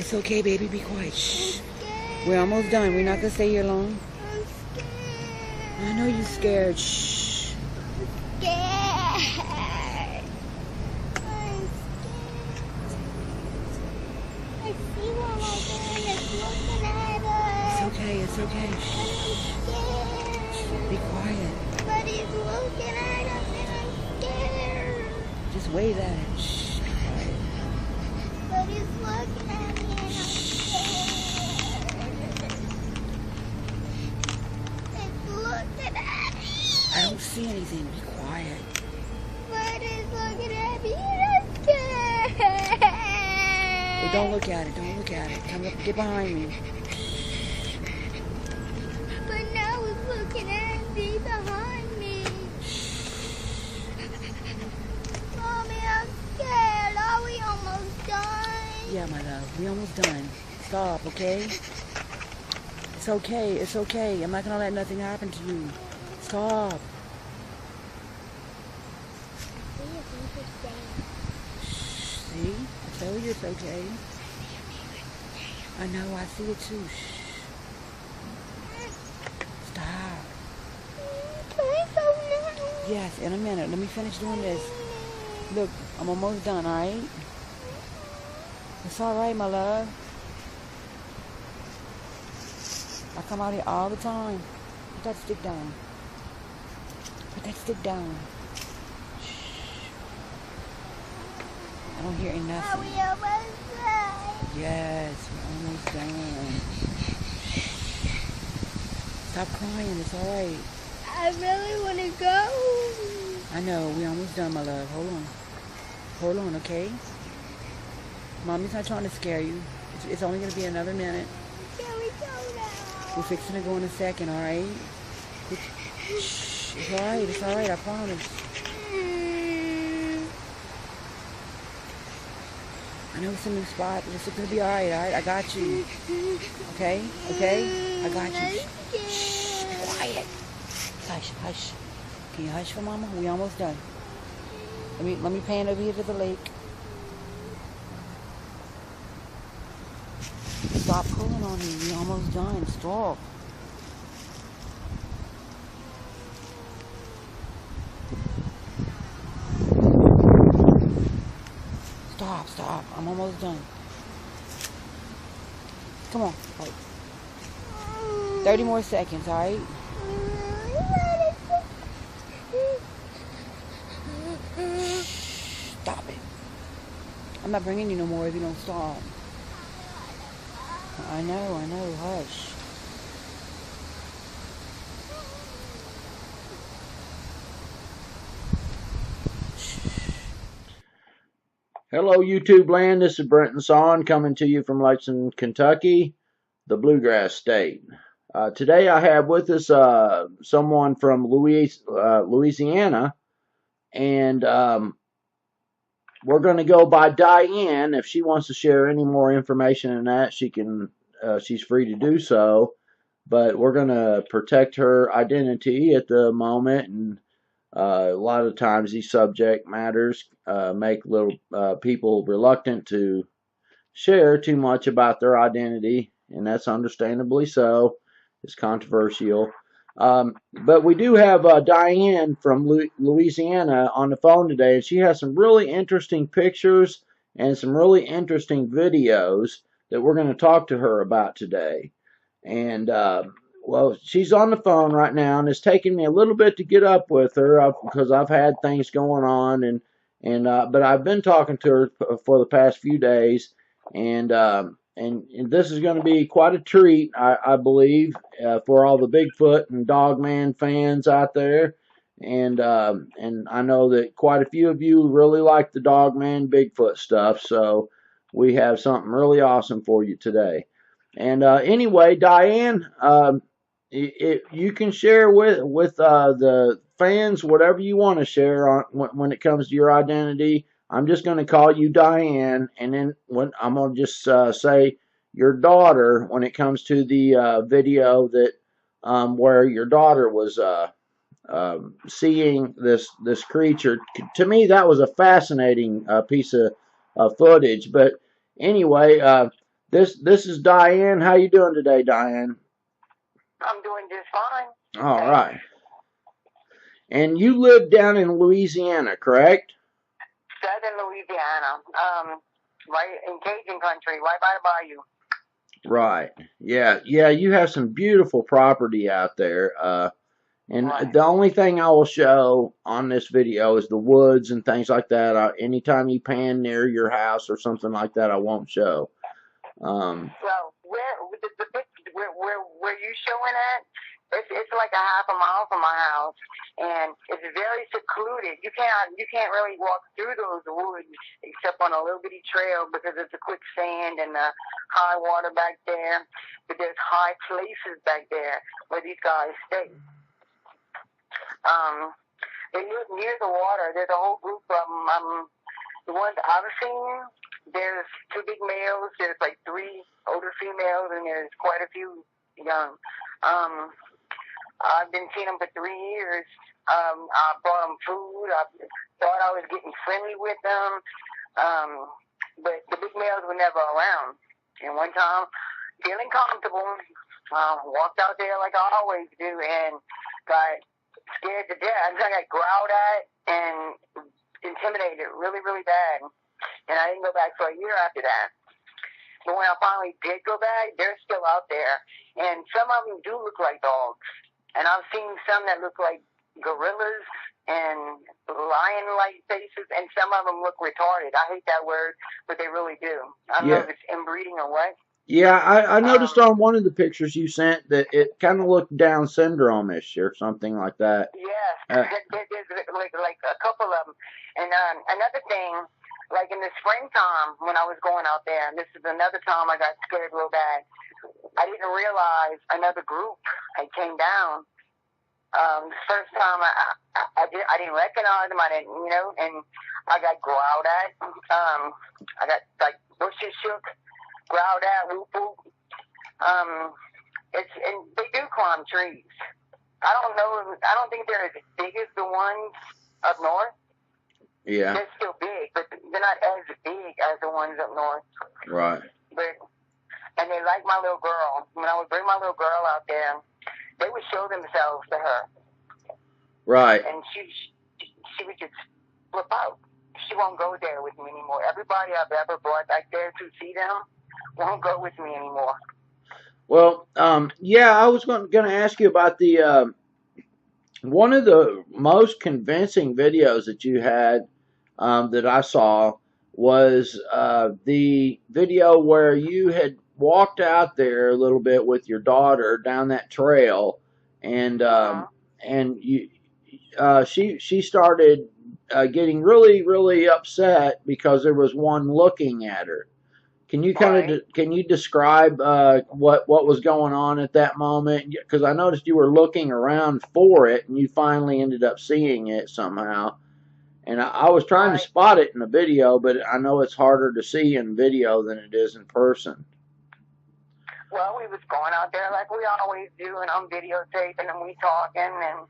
It's okay, baby. Be quiet. Shh. We're almost done. We're not going to stay here long. I know you're scared. Shh. It's okay. It's okay. Shh. Be quiet. But he's looking at us and I'm scared. Just wave at it. Shh. Be quiet. But he's looking at me and I'm scared. It's looking at me. I don't see anything. Be quiet. But it's looking at me and I'm scared. Hey, don't look at it. Don't look at it. Come up. Get behind me. But now it's looking at me behind me. Mommy, I'm scared. Are we almost done? Yeah, my love. We almost done. Stop, okay? It's okay. It's okay. I'm not going to let nothing happen to you. Stop. See? I told you it's okay. I know. I see it too. Shh. Stop. Yes, in a minute. Let me finish doing this. Look, I'm almost done, alright? It's alright, my love. I come out here all the time. Put that stick down. Put that stick down. Shh. I don't hear Are nothing. we almost done? Yes, we're almost done. Stop crying, it's alright. I really want to go. I know, we're almost done, my love. Hold on. Hold on, okay? Mommy's not trying to scare you. It's only going to be another minute. Can we go now? We're fixing to go in a second, alright? Shh, it's alright, I promise. I know it's a new spot, but it's going to be alright, I got you. Okay? Okay? I got you. Shh, be quiet. Hush, hush. Can you hush for Mama? We almost done. Let me pan over here to the lake. Stop pulling on me. We almost done. Stop. Stop. I'm almost done. Come on. Right. 30 more seconds, alright? Stop it. I'm not bringing you no more if you don't stop. I know, hush. Hello, YouTube land. This is Brenton Son coming to you from Lexington, Kentucky, the Bluegrass State. Today I have with us someone from Louisiana, and we're going to go by Diane. If she wants to share any more information than that, she can. She's free to do so. But we're going to protect her identity at the moment, and a lot of times these subject matters make little people reluctant to share too much about their identity, and that's understandably so. It's controversial. But we do have Diane from Louisiana on the phone today, and she has some really interesting pictures and some really interesting videos that we're going to talk to her about today. And, well, she's on the phone right now, and it's taking me a little bit to get up with her because I've had things going on, but I've been talking to her for the past few days, and this is going to be quite a treat, I believe, for all the Bigfoot and Dogman fans out there. And I know that quite a few of you really like the Dogman Bigfoot stuff, so we have something really awesome for you today. And anyway, Diane, you can share with the fans whatever you want to share on when it comes to your identity. I'm just going to call you Diane, and then I'm going to just say your daughter when it comes to the video that where your daughter was seeing this creature. To me, that was a fascinating piece of footage. But anyway, This is Diane. How you doing today, Diane? I'm doing just fine. All Thanks. right. And you live down in Louisiana, correct? Southern Louisiana, right in Cajun country, right by the bayou. Right. Yeah. Yeah. You have some beautiful property out there. And Right. the only thing I will show on this video is the woods and things like that. Anytime you pan near your house or something like that, I won't show. Well, where you showing at? It's like a half a mile from my house, and it's very secluded. You can't really walk through those woods except on a little bitty trail because it's a quicksand and the high water back there. But there's high places back there where these guys stay. They live near the water. There's a whole group of them. The ones I've seen, there's 2 big males, there's like 3 older females, and there's quite a few young. I've been seeing them for 3 years. I brought them food. I thought I was getting friendly with them, but the big males were never around. And one time, feeling comfortable, walked out there like I always do, and got scared to death. I got growled at and intimidated really, really bad. And I didn't go back for a year after that. But when I finally did go back, they're still out there. And some of them do look like dogs. And I've seen some that look like gorillas and lion-like faces, and some of them look retarded. I hate that word, but they really do. I don't know if it's inbreeding or what. Yeah, I noticed on one of the pictures you sent that it kind of looked Down syndrome-ish or something like that. Yes, there's like a couple of them. And another thing, like in the springtime when I was going out there, and this is another time I got scared real bad, I didn't realize another group had came down. The first time I didn't recognize them, I didn't, and I got growled at. I got like bushes shook, growled at, whoop whoop. And they do climb trees. I don't think they're as big as the ones up north. Yeah. They're still big, but they're not as big as the ones up north. Right. And they like my little girl. When I would bring my little girl out there, they would show themselves to her. Right. And she would just flip out. She won't go there with me anymore. Everybody I've ever brought back there to see them won't go with me anymore. Well, yeah, I was going to ask you about the one of the most convincing videos that you had that I saw was the video where you had walked out there a little bit with your daughter down that trail, and she started getting really upset because there was one looking at her. Can you can you describe what was going on at that moment? Because I noticed you were looking around for it, and you finally ended up seeing it somehow. And I was trying to spot it in the video, but I know it's harder to see in video than it is in person. Well, we was going out there like we always do, and I'm videotaping, and we talking, and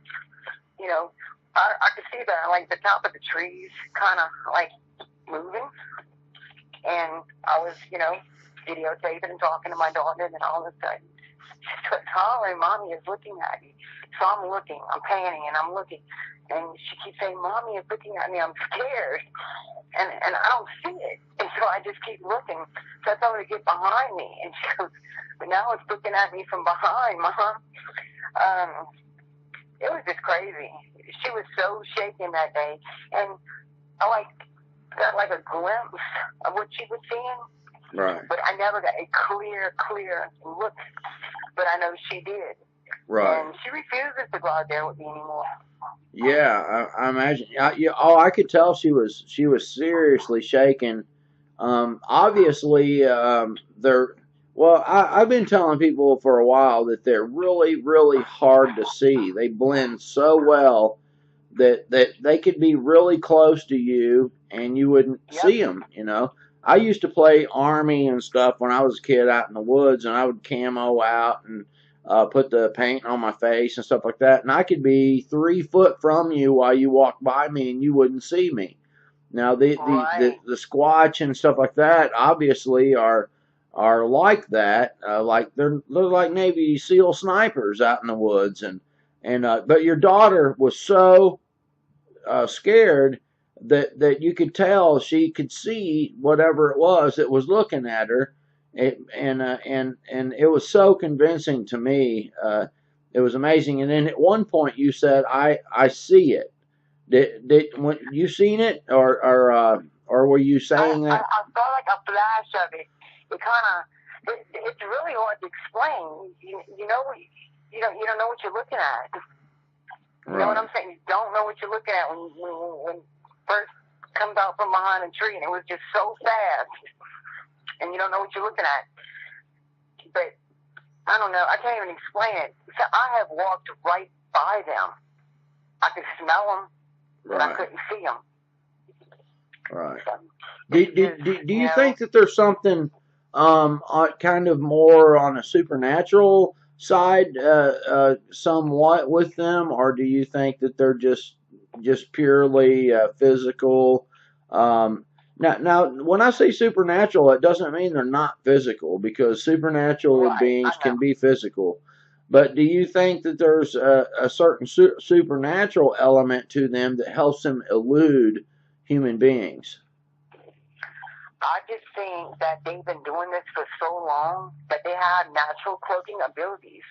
I could see like the top of the trees kind of like moving. And I was, videotaping and talking to my daughter, and all of a sudden, she starts hollering, "Mommy is looking at me." So I'm looking, I'm panning, and I'm looking. And she keeps saying, "Mommy is looking at me, I'm scared." And I don't see it. And so I just keep looking. So I told her to get behind me. And she goes, "But now it's looking at me from behind, Mom." It was just crazy. She was so shaken that day. And I got like a glimpse of what she was seeing. Right. But I never got a clear look. But I know she did. Right. And she refuses to go out there with me anymore. Yeah, I imagine. I could tell she was seriously shaken. Obviously, I've been telling people for a while that they're really hard to see. They blend so well that they could be really close to you and you wouldn't see them. I used to play Army and stuff when I was a kid out in the woods, and I would camo out and put the paint on my face and stuff like that, and I could be 3 foot from you while you walk by me and you wouldn't see me. Now the Squatch and stuff like that obviously are are like that. Like they're like Navy SEAL snipers out in the woods, and but your daughter was so scared that you could tell she could see whatever it was that was looking at her, and it was so convincing to me. It was amazing. And then at one point you said, "I see it." Did when you seen it, or were you saying that? I saw like a flash of it. It kind of, it's really hard to explain. You know, you don't know what you're looking at. You know what I'm saying? You don't know what you're looking at when first comes out from behind a tree, and it was just so fast, and you don't know what you're looking at. But I don't know. I can't even explain it. So I have walked right by them. I could smell them, but I couldn't see them. Right. So, Do you think that there's something kind of more on a supernatural side somewhat with them, or do you think that they're just purely physical? Now, when I say supernatural, it doesn't mean they're not physical, because supernatural beings can be physical. But do you think that there's a certain supernatural element to them that helps them elude human beings? I just think that they've been doing this for so long that they have natural cloaking abilities,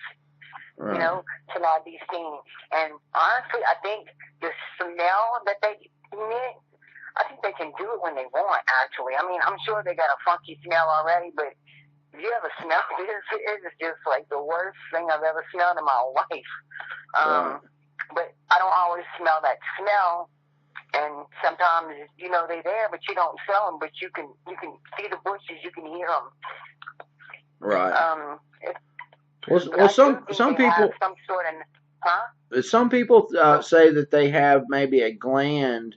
you know, to not be seen. And honestly, I think the smell that they emit, I think they can do it when they want, actually. I mean, I'm sure they got a funky smell already, but if you ever smell this, it is just like the worst thing I've ever smelled in my life. But I don't always smell that smell. And sometimes, you know, they're there, but you don't smell them, but you can see the bushes, you can hear them. Right. Well, some people, some sort of, some people say that they have maybe a gland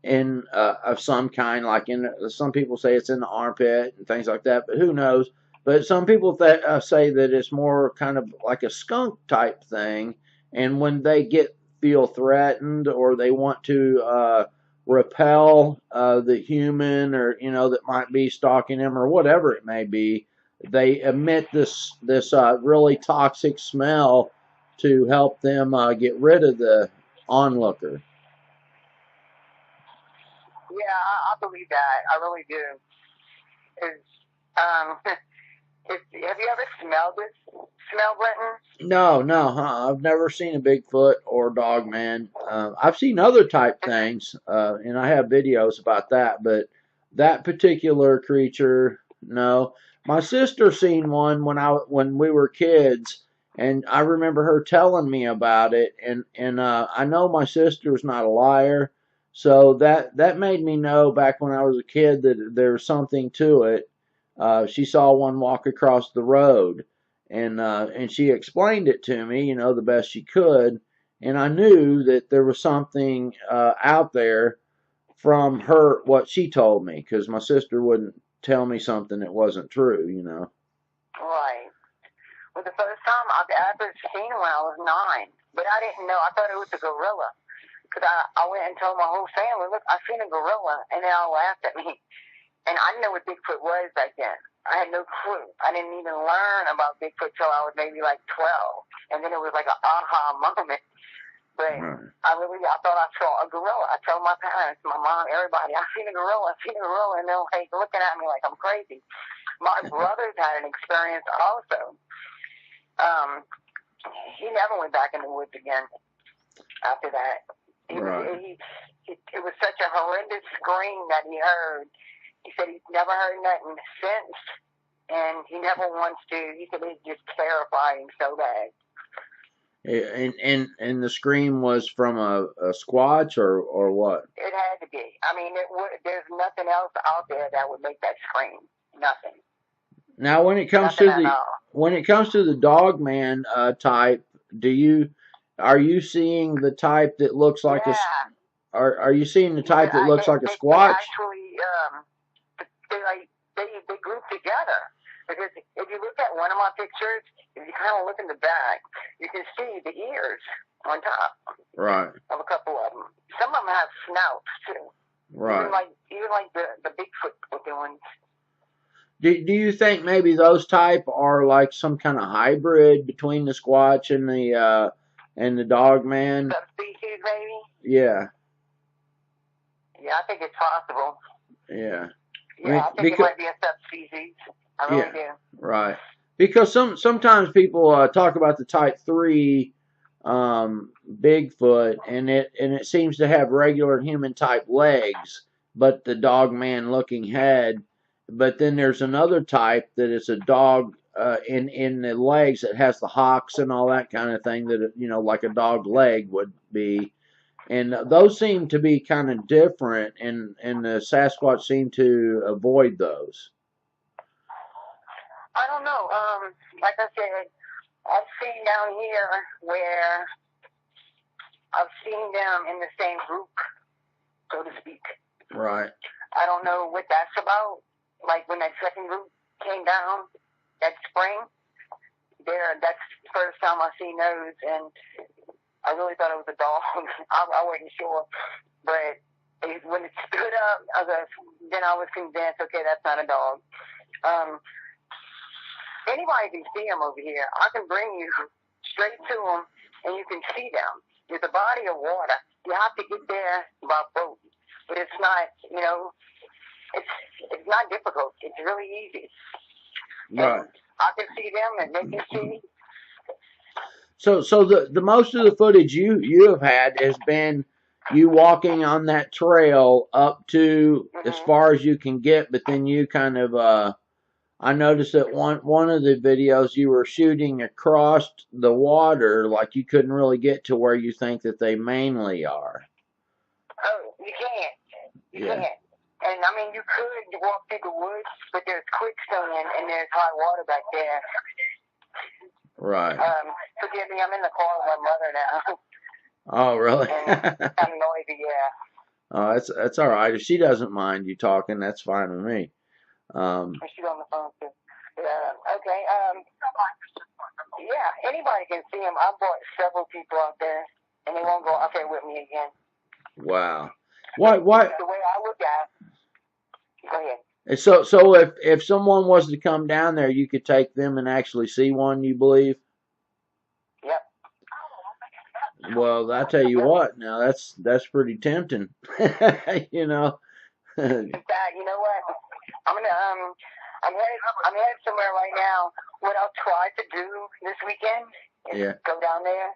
in of some kind, like some people say it's in the armpit and things like that, but who knows? But some people say that it's more kind of like a skunk type thing, and when they feel threatened, or they want to repel the human, or that might be stalking them, or whatever it may be, they emit this really toxic smell to help them get rid of the onlooker. Yeah, I believe that. I really do. Have you ever smelled this smell, Brenton? No, I've never seen a Bigfoot or Dogman. I've seen other type things, and I have videos about that, but that particular creature, no. My sister seen one when we were kids, and I remember her telling me about it, and I know my sister's not a liar, so that made me know back when I was a kid that there's something to it. She saw one walk across the road, and she explained it to me, the best she could, and I knew that there was something out there from what she told me, because my sister wouldn't tell me something that wasn't true. Right. Well, the first time I've ever seen one, I was 9, but I didn't know. I thought it was a gorilla, because I went and told my whole family, look, I seen a gorilla, and they all laughed at me. And I didn't know what Bigfoot was back then. I had no clue. I didn't even learn about Bigfoot till I was maybe like 12. And then it was like an aha moment. But I thought I saw a gorilla. I told my parents, my mom, everybody, I seen a gorilla. And they're like looking at me like I'm crazy. My brothers had an experience also. He never went back in the woods again after that. It was such a horrendous scream that he heard. He said he's never heard nothing since, and he never wants to. He said it's just terrifying so bad. And the scream was from a Squatch or what? It had to be. I mean, there's nothing else out there that would make that scream. Nothing. Now, when it comes to the Dogman type, are you seeing the type that looks like are you seeing the type that looks like a Squatch? They actually, they group together. Because if you look at one of my pictures, if you kind of look in the back, you can see the ears on top. Right. Of a couple of them. Some of them have snouts too. Right. Even like the Bigfoot looking ones. Do you think maybe those type are like some kind of hybrid between the Squatch and the Dogman? Subspecies, maybe? Yeah, Yeah, I think it's possible. yeah. Yeah, I think it might be a subspecies. I really do. Right. Because sometimes people talk about the type 3 Bigfoot, and it seems to have regular human type legs, but the Dogman looking head. But then there's another type that is a dog in the legs that has the hocks and all that kind of thing that like a dog leg would be. And those seem to be kind of different, and the Sasquatch seem to avoid those. I don't know. Like I said, I've seen down here where I've seen them in the same group, so to speak. Right. I don't know what that's about. Like when that second group came down that spring, that's the first time I seen those, and I really thought it was a dog. I wasn't sure, but when it stood up, then I was convinced. Okay, that's not a dog. Anybody can see them over here. I can bring you straight to them, and you can see them. There's a body of water. You have to get there by boat, but it's not. It's not difficult. It's really easy. Right. And I can see them, and they can see. So the most of the footage you have had has been you walking on that trail up to as far as you can get, but then you kind of I noticed that one of the videos you were shooting across the water, like you couldn't really get to where you think that they mainly are. Oh, you can't. You can't. And I mean, you could walk through the woods, but there's quicksand and there's high water back there. Right. Forgive me, I'm in the car with my mother now. Oh, really? And I'm noisy, yeah. Oh, that's all right. If she doesn't mind you talking, that's fine with me. She's on the phone too. Okay. Yeah, anybody can see him. I brought several people out there, and they won't go out there with me again. Wow. Why? The way I look at it. Go ahead. And so if someone was to come down there, you could take them and actually see one, you believe? Yep. Well, I tell you what, now that's pretty tempting. You know. You know what? I'm headed somewhere right now. What I'll try to do this weekend is go down there.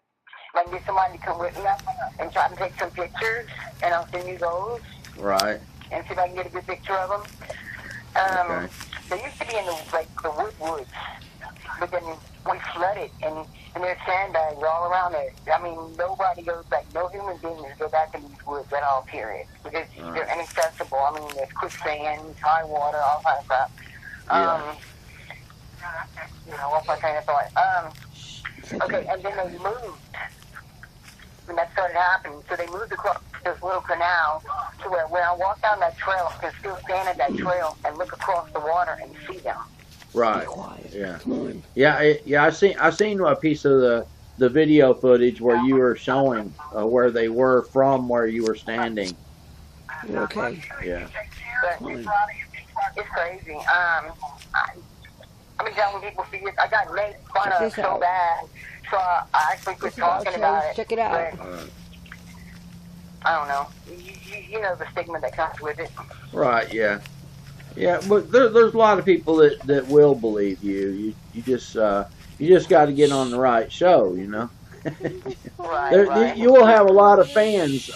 If I can get somebody to come with me and try to take some pictures, and I'll send you those. Right. And see if I can get a good picture of them. Okay. They used to be in the woods, but then we flooded, and there's sandbags all around there. I mean, nobody goes back, no human beings go back in these woods at all, period, because they're inaccessible. I mean, there's quicksand, high water, all kinds of stuff. What's my train of thought? Okay, and then they moved when that started happening. So they moved across this little canal to where when I walk down that trail, I can still stand at that trail and look across the water and see them. Right. Yeah. Yeah. I seen a piece of the video footage where you were showing where they were from where you were standing. Okay. Yeah. But it's crazy. I mean, when people see it, I got made fun of so bad, so I actually quit talking about it. Check it out. I don't know. You know the stigma that comes with it. Right. Yeah. Yeah. But there's a lot of people that will believe you. You just got to get on the right show. You know. Right. You will have a lot of fans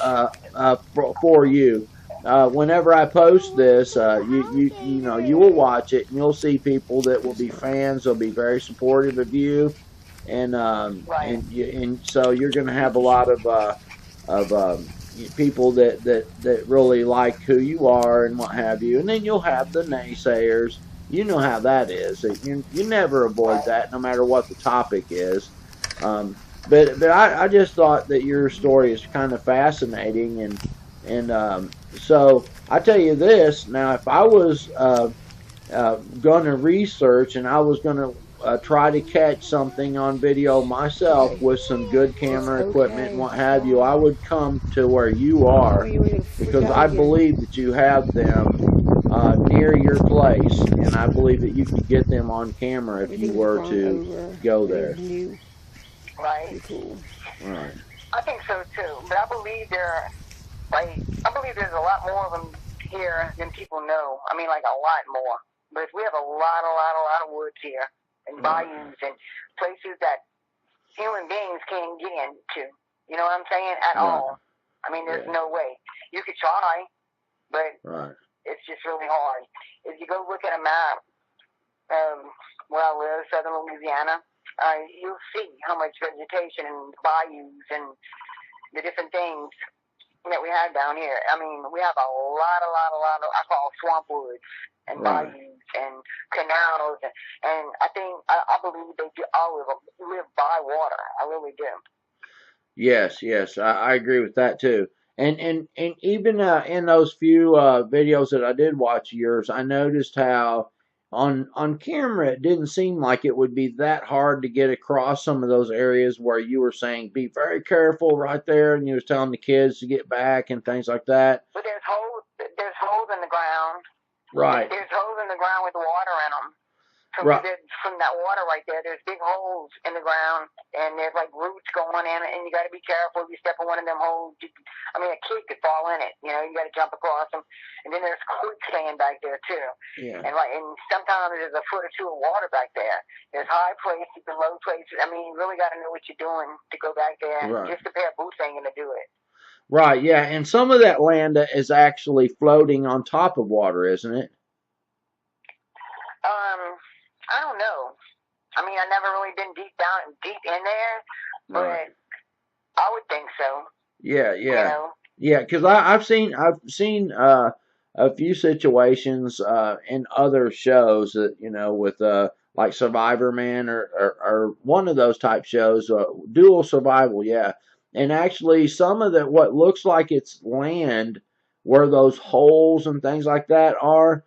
for you. Whenever I post this, you will watch it and you'll see people that will be fans. They'll be very supportive of you, and so you're going to have a lot of people that really like who you are and what have you. And then you'll have the naysayers. You know how that is. You never avoid that, no matter what the topic is. But I just thought that your story is kind of fascinating, and so I tell you this. Now, if I was going to research and I was going to try to catch something on video myself with some good camera equipment and what have you, I would come to where you are, because I believe that you have them near your place, and I believe that you could get them on camera if you Everything's were grown to over. go there. Everything's new. Right. Pretty cool. Right. I think so too. But I believe I believe there's a lot more of them here than people know. I mean, like a lot more. But we have a lot of woods here and bayous and places that human beings can't get into. You know what I'm saying? At all. I mean, there's no way. You could try, but it's just really hard. If you go look at a map where I live, southern Louisiana, you'll see how much vegetation and bayous and the different things that we have down here. I mean, we have a lot of, I call swamp woods and bayous and canals, and I believe they do all of them live by water. I really do. Yes, I agree with that too. And even in those few videos that I did watch of yours, I noticed how on camera it didn't seem like it would be that hard to get across some of those areas where you were saying be very careful right there, and you was telling the kids to get back and things like that. But there's holes in the ground. Right. There's holes in the ground with water in them. From that water right there, there's big holes in the ground, and there's like roots going in it, and you got to be careful if you step in one of them holes. I mean, a kid could fall in it. You know, you got to jump across them. And then there's quicksand back there too. Yeah. And sometimes there's a foot or two of water back there. There's high places and low places. I mean, you really got to know what you're doing to go back there. Just a pair of boots ain't gonna do it. Right. Yeah. And some of that land is actually floating on top of water, isn't it? I don't know. I mean, I never really been deep in there, but I would think so. Yeah. You know? Yeah, because I've seen a few situations in other shows that with like Survivor Man or one of those type shows, dual survival, yeah. And actually, some of what looks like it's land, where those holes and things like that are.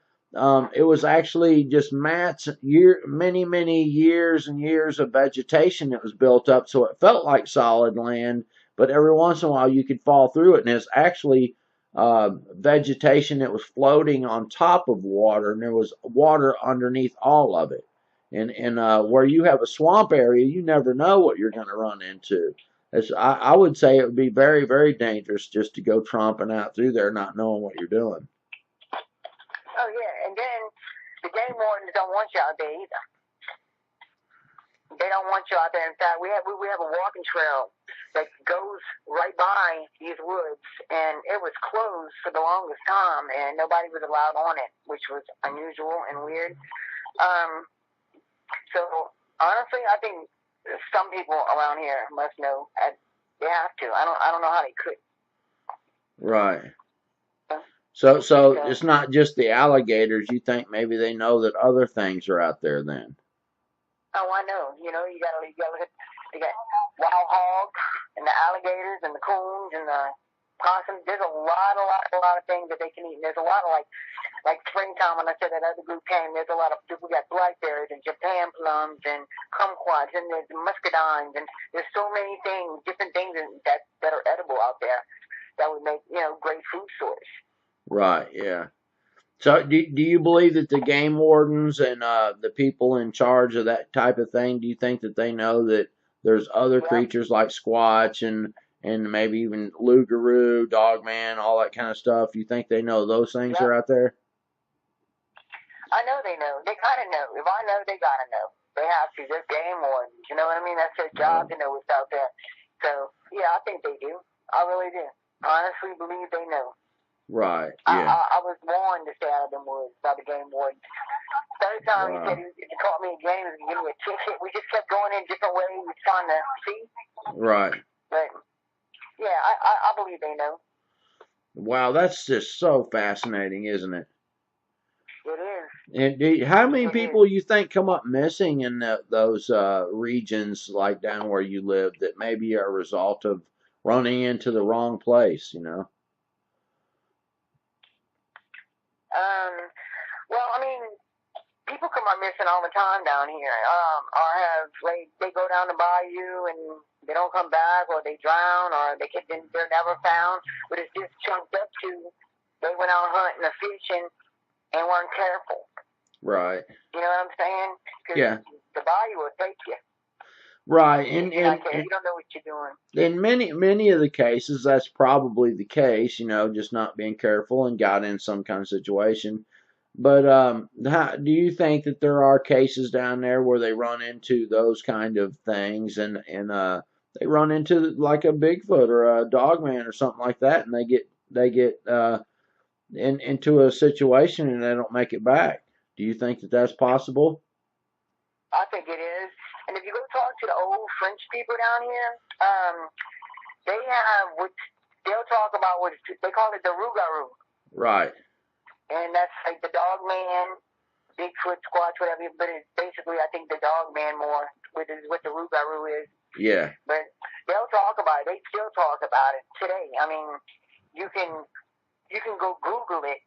It was actually just many years and years of vegetation that was built up, so it felt like solid land. But every once in a while, you could fall through it, and it's actually vegetation that was floating on top of water, and there was water underneath all of it. And where you have a swamp area, you never know what you're going to run into. I would say it would be very, very dangerous just to go tromping out through there, not knowing what you're doing. Oh yeah, and then the game wardens don't want you out there either. They don't want you out there. In fact, we have a walking trail that goes right by these woods, and it was closed for the longest time, and nobody was allowed on it, which was unusual and weird. So honestly, I think some people around here must know. They have to. I don't know how they could. Right. So it's not just the alligators. You think maybe they know that other things are out there then? Oh, I know. You know, you got wild hogs and the alligators and the coons and the possums. There's a lot of things that they can eat. And there's a lot of like springtime when I said that other group came. There's a lot of we got blackberries and Japan plums and kumquats and there's muscadines and there's so many things, different things that are edible out there that would make great food source. Right, yeah. So do you believe that the game wardens and the people in charge of that type of thing, do you think that they know that there's other creatures like Squatch and maybe even Lougarou, Dogman, all that kind of stuff? You think they know those things are out there? I know they know. They kind of know. If I know, they got to know. They have to. They're game wardens. You know what I mean? That's their job to know what's out there. So, yeah, I think they do. I really do. I honestly believe they know. Right, yeah. I was warned to stay out of them woods by the game warden. Third time he said if you caught me again, he would give me a ticket. We just kept going in different ways, trying to see. Right. But, yeah, I believe they know. Wow, that's just so fascinating, isn't it? It is. And how many people you think come up missing in those regions like down where you live that maybe are a result of running into the wrong place, Well, I mean, people come up missing all the time down here. Or they go down the bayou and they don't come back, or they drown, or they're never found. But it's just chunked up to they went out hunting or fishing, and weren't careful. Right. You know what I'm saying? Because Yeah. the body will take you. Right. If you're not careful, you don't know what you're doing. In many of the cases, that's probably the case. Just not being careful and got in some kind of situation. But do you think that there are cases down there where they run into those kind of things, and they run into like a Bigfoot or a Dogman or something like that, and they get into a situation and they don't make it back? Do you think that that's possible? I think it is. And if you go talk to the old French people down here, they have what they'll talk about what they call it the rougarou. Right. And that's like the dog man, Bigfoot, Squatch, whatever. But it's basically, I think the dog man more, which is what the rougarou is. Yeah. But they'll talk about it. They still talk about it today. I mean, you can go Google it,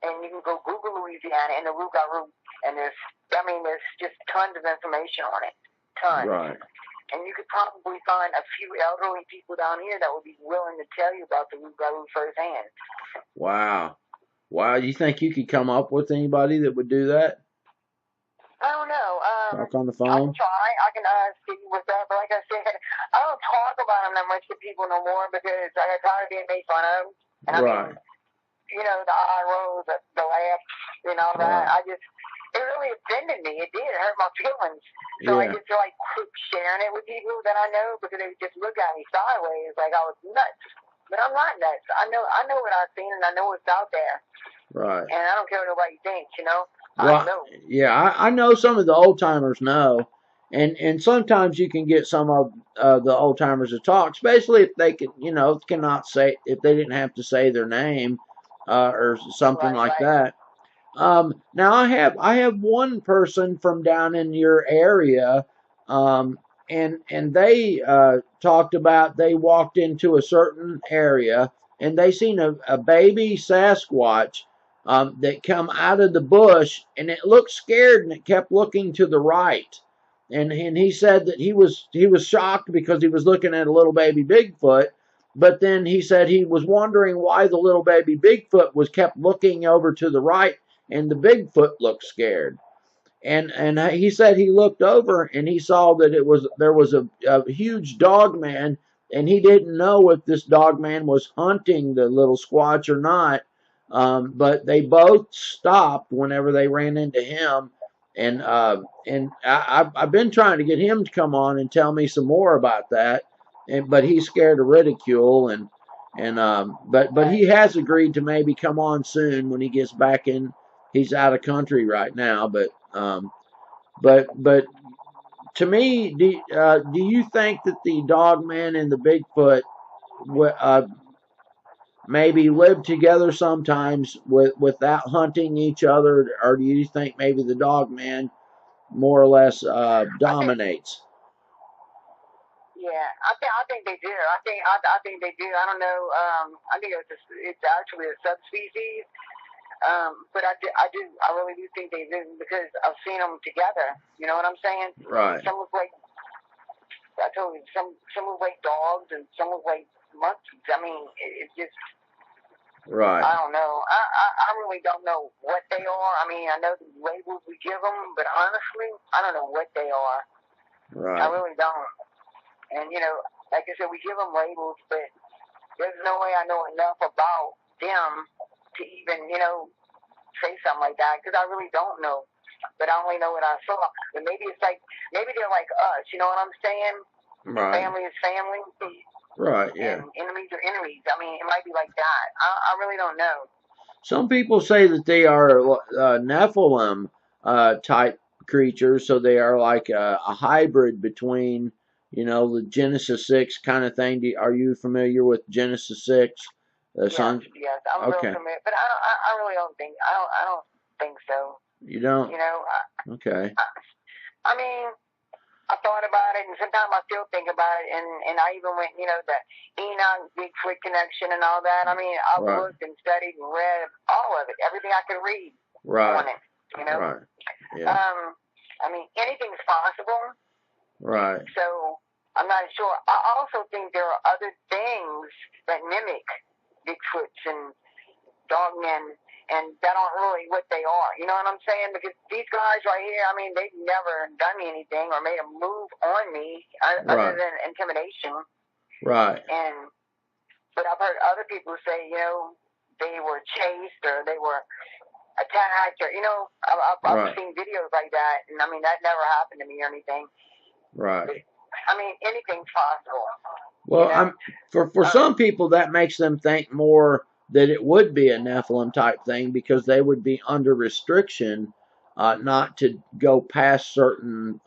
and you can go Google Louisiana and the rougarou, and there's just tons of information on it, tons. Right. And you could probably find a few elderly people down here that would be willing to tell you about the rougarou firsthand. Wow. You think you could come up with anybody that would do that? I don't know. Talk on the I phone? can try. I can see what's up. But like I said, I don't talk about them that much to people no more because I got tired of being made fun of. And I Right. mean, the eye rolls, the laugh, all that. Right. It really offended me. It did. It hurt my feelings. So I Yeah. just quit sharing it with people that I know because they would just look at me sideways like I was nuts. But I'm not nuts. I know what I've seen and I know what's out there. Right. And I don't care what nobody thinks, Well, I know. yeah, I know some of the old timers know, and sometimes you can get some of the old timers to talk, especially if they could, cannot say if they didn't have to say their name or something Right, like right. that. Now I have one person from down in your area, and they talked about they walked into a certain area and they seen a baby Sasquatch that come out of the bush, and it looked scared and it kept looking to the right. And he said that he was shocked because he was looking at a little baby Bigfoot, but then he said he was wondering why the little baby Bigfoot was kept looking over to the right, and the Bigfoot looked scared. And he said he looked over and he saw that there was a huge dog man, and he didn't know if this dog man was hunting the little Squatch or not. But they both stopped whenever they ran into him, and I've been trying to get him to come on and tell me some more about that, but he's scared of ridicule, but he has agreed to maybe come on soon when he gets back in. He's out of country right now, but to me, do you think that the Dogman and the Bigfoot maybe live together sometimes without hunting each other, or do you think maybe the Dogman more or less dominates? Yeah, I think they do. I think they do. I don't know. I think it's actually a subspecies. But I really do think they do because I've seen them together. You know what I'm saying? Right. Some look like, I told you, some look like dogs and some look like monkeys. I mean, it's just, right. I don't know. I really don't know what they are. I mean, I know the labels we give them, but honestly, I don't know what they are. Right. I really don't. And, like I said, we give them labels, but there's no way I know enough about them to even, say something like that, because I really don't know. But I only know what I saw. But maybe they're like us, you know what I'm saying? Right. Family is family. Right, yeah. And enemies are enemies. I mean, it might be like that. I really don't know. Some people say that they are Nephilim type creatures, so they are like a hybrid between, the Genesis 6 kind of thing. Are you familiar with Genesis 6? Yes, I'm okay. real familiar, but I really don't think I don't think so. You don't? Okay. I mean, I thought about it, and sometimes I still think about it, and I even went, the Enoch Bigfoot connection and all that. I mean, I've looked and studied and read all of it, everything I could read on it. Right. Yeah. I mean, anything's possible. Right. So I'm not sure. I also think there are other things that mimic Bigfoots and Dogmen and that aren't really what they are. You know what I'm saying? Because these guys right here, I mean, they've never done me anything or made a move on me other than intimidation. Right. But I've heard other people say, you know, they were chased or they were attacked, or, you know, I've seen videos like that, and I mean, that never happened to me or anything. Right. But, I mean, anything's possible. Well, you know? for some people that makes them think more that it would be a Nephilim type thing, because they would be under restriction, not to go past certain,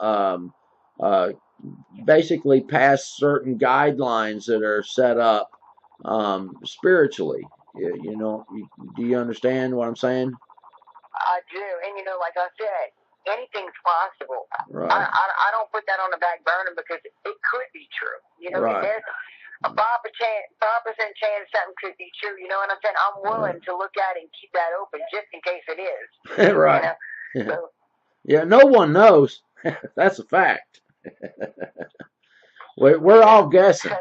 basically past certain guidelines that are set up spiritually. You know, do you understand what I'm saying? I do, and you know, like I said, anything's possible. Right. I don't put that on the back burner because it could be true. You know, Right. there's a 5% chance something could be true. You know what I'm saying? I'm willing to look at it and keep that open just in case it is. Right. You know? So, yeah, no one knows. That's a fact. We're all guessing.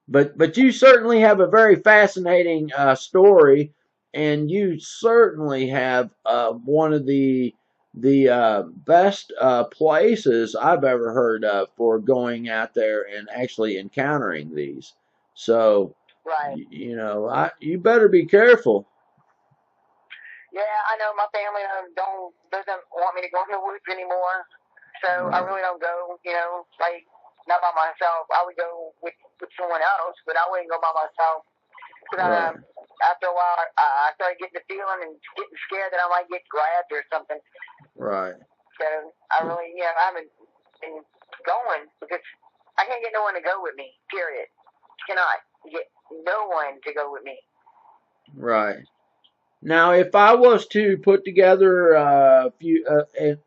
But you certainly have a very fascinating story, and you certainly have one of the best places I've ever heard of for going out there and actually encountering these. So, right. you know, you better be careful. Yeah, I know my family doesn't want me to go in the woods anymore, so I really don't go. You know, like not by myself. I would go with someone else, but I wouldn't go by myself. Because after a while, I started getting the feeling and getting scared that I might get grabbed or something. Right. So I really, you know, I haven't been going because I can't get no one to go with me. Period. Cannot get no one to go with me. Right. Now, if I was to put together a few,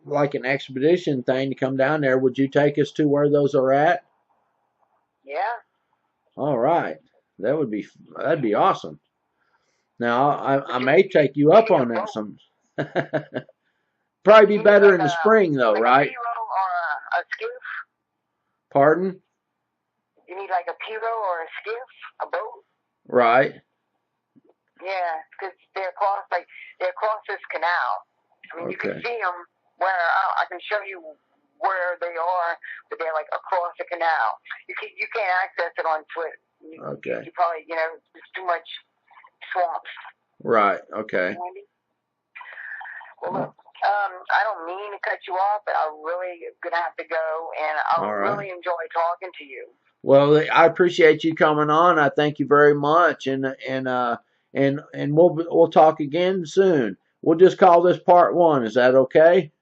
like an expedition thing to come down there, would you take us to where those are at? Yeah. All right, that'd be awesome. Now, I may take you up on that some. Probably be better in the spring, though, right? A pirogue or a skiff. Pardon? You need like a pirogue or a skiff, a boat. Right. Yeah, because they're across this canal. I mean, you can see them where I can show you where they are, but they're like across the canal. You can't access it on foot. You probably, you know, there's too much swamps. Right. Okay. Well, look, I don't mean to cut you off, but I'm really gonna have to go, and I really enjoy talking to you. Well, I appreciate you coming on. I thank you very much, and we'll talk again soon. We'll just call this part 1. Is that okay?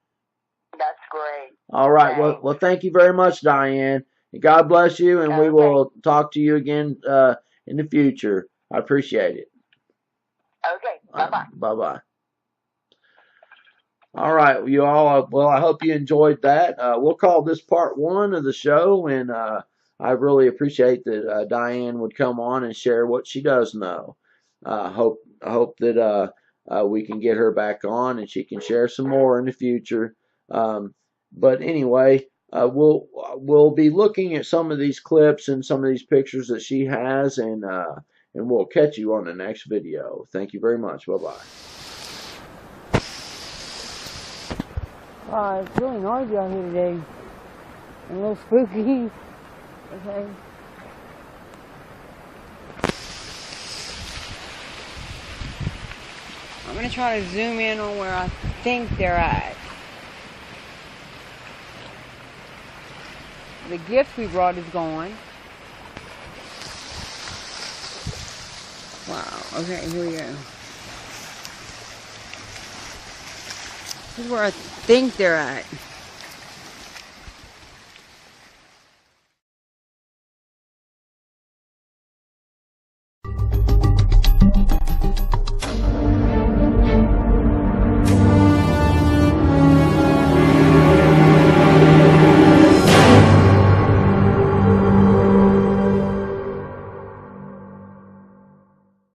That's great. All right. Well, thank you very much, Diane. God bless you, and we will talk to you again in the future. I appreciate it. Okay. Bye-bye. Bye-bye. All right, you all. Well, I hope you enjoyed that. We'll call this part 1 of the show, and I really appreciate that Diane would come on and share what she does know. I hope that we can get her back on and she can share some more in the future. But anyway, we'll be looking at some of these clips and some of these pictures that she has, and we'll catch you on the next video. Thank you very much. Bye-bye. It's really noisy out here today. And a little spooky. Okay. I'm going to try to zoom in on where I think they're at. The gift we brought is gone. Wow. Okay, here we go. This is where I think they're at.